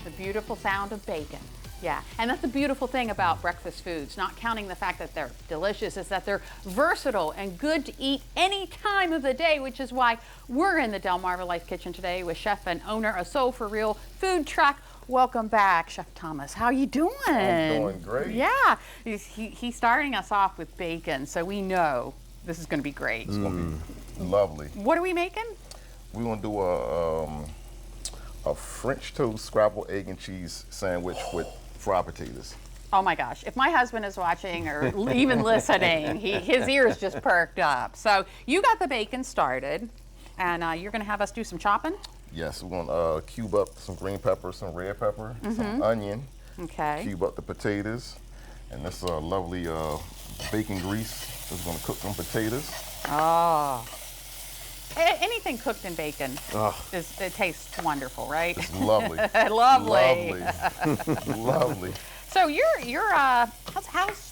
The beautiful sound of bacon. Yeah, and that's the beautiful thing about breakfast foods, not counting the fact that they're delicious, is that they're versatile and good to eat any time of the day, which is why we're in the Delmarva Life Kitchen today with chef and owner of Soul4Real Food Truck. Welcome back, Chef Thomas. How you doing? I'm doing great. Yeah, he's starting us off with bacon, so we know this is going to be great. It's going to be lovely. What are we making? We're going to do a French toast scrapple egg and cheese sandwich with fried potatoes. Oh my gosh, if my husband is watching or even listening, his ears just perked up. So you got the bacon started, and you're going to have us do some chopping? Yes, we're going to cube up some green pepper, some red pepper, some onion. Okay. Cube up the potatoes, and this lovely bacon grease is going to cook some potatoes. Oh. Anything cooked in bacon, it tastes wonderful, right? It's lovely. Lovely. Lovely. Lovely. So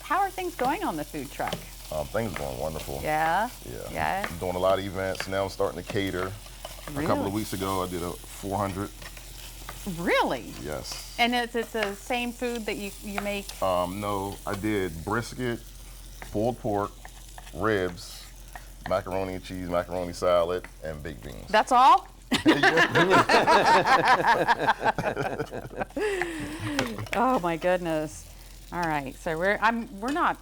how are things going on the food truck? Things are going wonderful. Yeah? Yeah. I'm doing a lot of events now. I'm starting to cater. Really? A couple of weeks ago, I did a 400. Really? Yes. And is it the same food that you make? No, I did brisket, pulled pork, ribs, macaroni and cheese, macaroni salad, and baked beans. That's all? Oh my goodness. All right, so we're not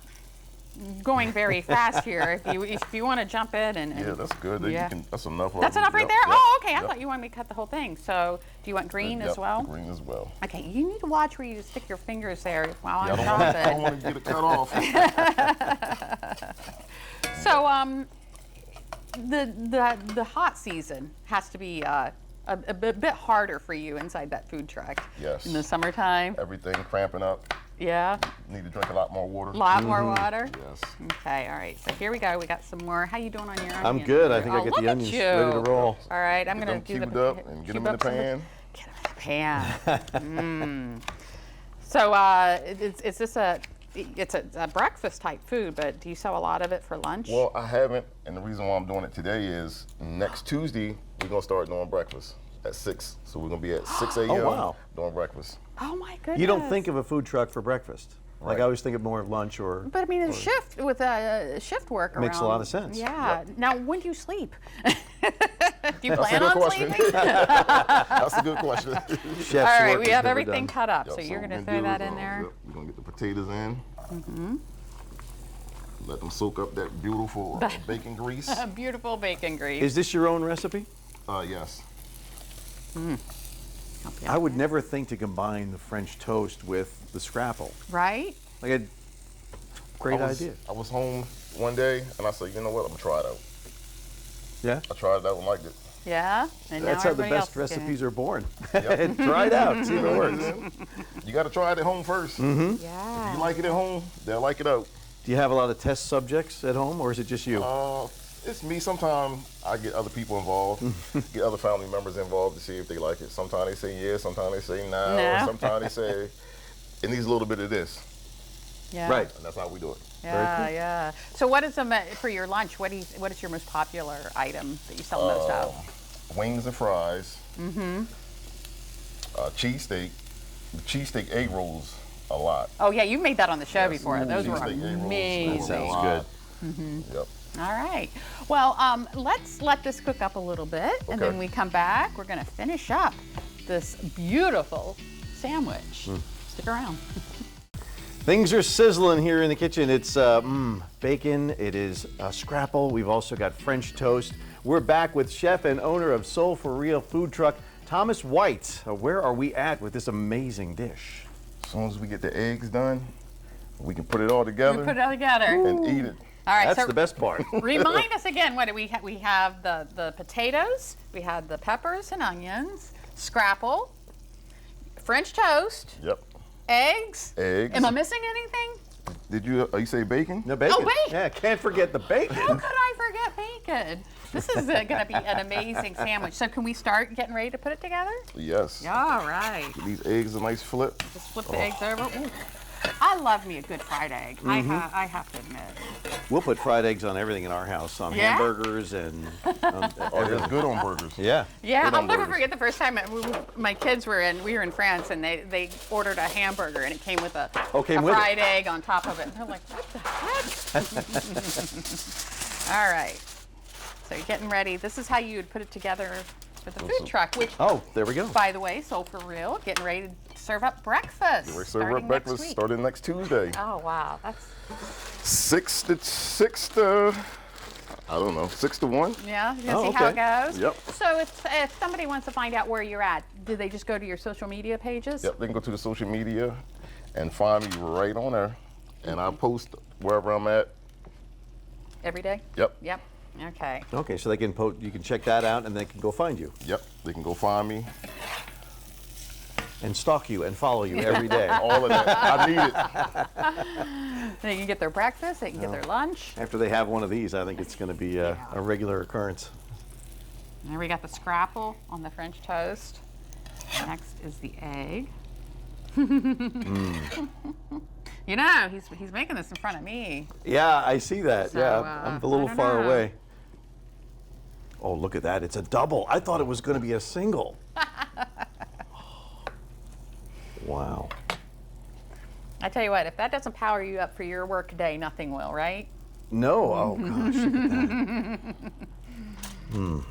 going very fast here. If you want to jump in and yeah, that's good. Yeah. That's enough. That's enough right there? Yep, Oh, okay. I yep. thought you wanted me to cut the whole thing. So do you want green as well? Green as well. Okay, you need to watch where you stick your fingers there while I'm I chopping. don't want to get it cut off. So the hot season has to be a bit harder for you inside that food truck. Yes. In the summertime. Everything cramping up. Yeah. Need to drink a lot more water. A lot more water. Yes. Okay. All right. So here we go. We got some more. How you doing on your onions? I'm good. I think I Oh, get look the at onions you. ready to roll. All right. I'm Get going them to do cubed the up and get them in the pan. Get them in the pan. So it's just it's a breakfast type food, but do you sell a lot of it for lunch? Well, I haven't, and the reason why I'm doing it today is next Tuesday we're gonna start doing breakfast at 6. So we're gonna be at 6 a.m. Oh, wow. doing breakfast. Oh my goodness. You don't think of a food truck for breakfast. Like Right. I always think of more of lunch or. But I mean, a shift with a shift work Makes a around- lot of sense. Yeah. Yep. Now, when do you sleep? Do you That's a plan good on question. sleeping? That's a good question. Chef's All right, work we is have never everything done. cut up, Yep, so you're what going to we're throw gonna that do in is, there. yep, we're gonna get the potatoes in. Let them soak up that beautiful bacon grease. A beautiful bacon grease. Is this your own recipe? Yes. I would never think to combine the French toast with the scrapple. Right? Like a great I idea. I was home one day and I said, you know what, I'm gonna try it out. Yeah? I tried it out and liked it. Yeah. And That's now how the everybody best else is getting recipes are born. Yep. Try it out, see if it works. You gotta try it at home first. it. If Yeah. you like it at home, they'll like it out. Do you have a lot of test subjects at home, or is it just you? It's me. Sometimes I get other people involved, get other family members involved to see if they like it. Sometimes they say yes, sometimes they say no, No. sometimes they say it needs a little bit of this, Yeah. Right. and that's how we do it. Yeah, yeah. So what is for your lunch? What is your most popular item that you sell the most of? Wings and fries. Cheesesteak. The cheesesteak egg rolls a lot. Oh yeah, you made that on the show Yes. before. Those were Cheesesteak egg rolls. amazing. Sounds a lot. good. Yep. All right. Well, let's let this cook up a little bit, and then Okay. we come back. We're going to finish up this beautiful sandwich. Stick around. Things are sizzling here in the kitchen. It's bacon, it is scrapple. We've also got French toast. We're back with chef and owner of Soul4Real Food Truck, Thomas White. Where are we at with this amazing dish? As soon as we get the eggs done, we can put it all together We put it all together. and eat it. All right. That's so the best part. remind us again. What do we have? We have the potatoes. We had the peppers and onions, scrapple, French toast, Yep. eggs. Eggs. Am I missing anything? Did you say bacon? No bacon. Oh, bacon. Yeah, can't forget the bacon. How could I forget bacon? This is going to be an amazing sandwich. So can we start getting ready to put it together? Yes. All right. Give these eggs a nice flip. Just flip the eggs over. Ooh. I I love me a good fried egg. I have to admit. We'll put fried eggs on everything in our house, on Yeah? hamburgers and Oh, it's good on burgers. yeah. Yeah, Good I'll on never burgers. forget the first time my kids were we were in France, and they ordered a hamburger, and it came with a came with it. fried egg on top of it. And they're like, what the heck? All right. So you're getting ready. This is how you would put it together for the food truck, which, Oh, there we go. by the way, Soul4Real, getting ready to serve up breakfast. We're serving starting up breakfast next week. starting next Tuesday. Oh, wow. That's, 6 to I don't know, 6 to 1. yeah, you Oh, see how it okay. goes? Yep. So if somebody wants to find out where you're at, do they just go to your social media pages? Yep, they can go to the social media and find me right on there. And I post wherever I'm at. Every day? Yep. Yep. Okay. Okay, so they can you can check that out and they can go find you Yep, they can go find me. and stalk you and follow you every day. All of that. I need it. They can get their breakfast, they can get their lunch. After they have one of these, I think it's going to be a regular occurrence. There we got the scrapple on the French toast. Next is the egg. You know, he's making this in front of me. Yeah, I see that. So, yeah, I'm a little I don't far know. away. Oh, look at that. It's a double. I thought it was going to be a single. Wow. I tell you what, if that doesn't power you up for your work day, nothing will, right? No. Oh, gosh. Look at that.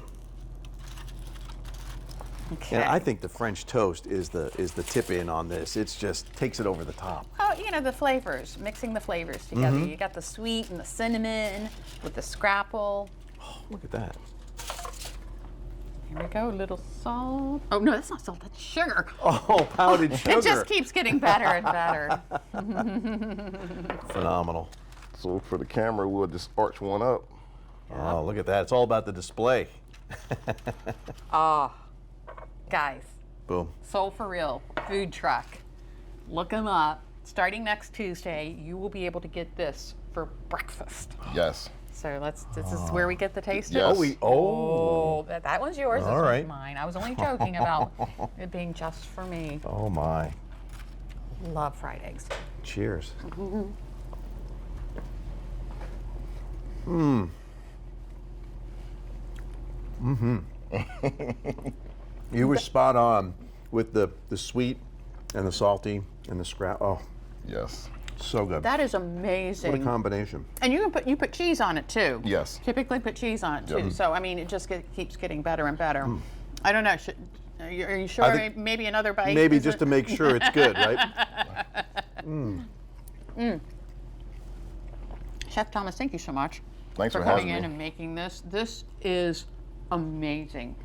Okay. And I think the French toast is the tip in on this. It's just takes it over the top. Oh, you know, the flavors, mixing the flavors together. You got the sweet and the cinnamon with the scrapple. Look at that. Here we go, a little salt. Oh, no, that's not salt, that's sugar. Oh, powdered sugar. It just keeps getting better and better. Phenomenal. So for the camera, we'll just arch one up. Oh, look at that. It's all about the display. Oh, guys, Boom. Soul4Real Food Truck. Look them up. Starting next Tuesday, you will be able to get this for breakfast. Yes. So this is where we get the taste Yes. of. Oh, that one's yours. All This right. one's mine. I was only joking about it being just for me. Oh, my. Love fried eggs. Cheers. You were spot on with the sweet and the salty and the scrap. Oh, Yes. so good. That is What a amazing. combination. And you put cheese on it too. Yes. Typically put cheese on it too. Yep. So I mean, it just keeps getting better and better. I don't know. Are you sure? I think Maybe another bite. Maybe is just it? to make sure it's good, right? Chef Thomas, thank you so much Thanks for coming having in me. and making this. This is amazing.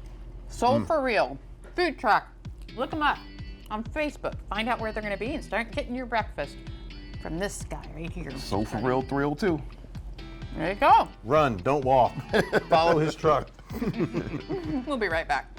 Soul4Real Food Truck. Look them up on Facebook. Find out where they're going to be and start getting your breakfast from this guy right here. Soul4Real Thrill too. There you go. Run, don't walk. Follow his truck. We'll be right back.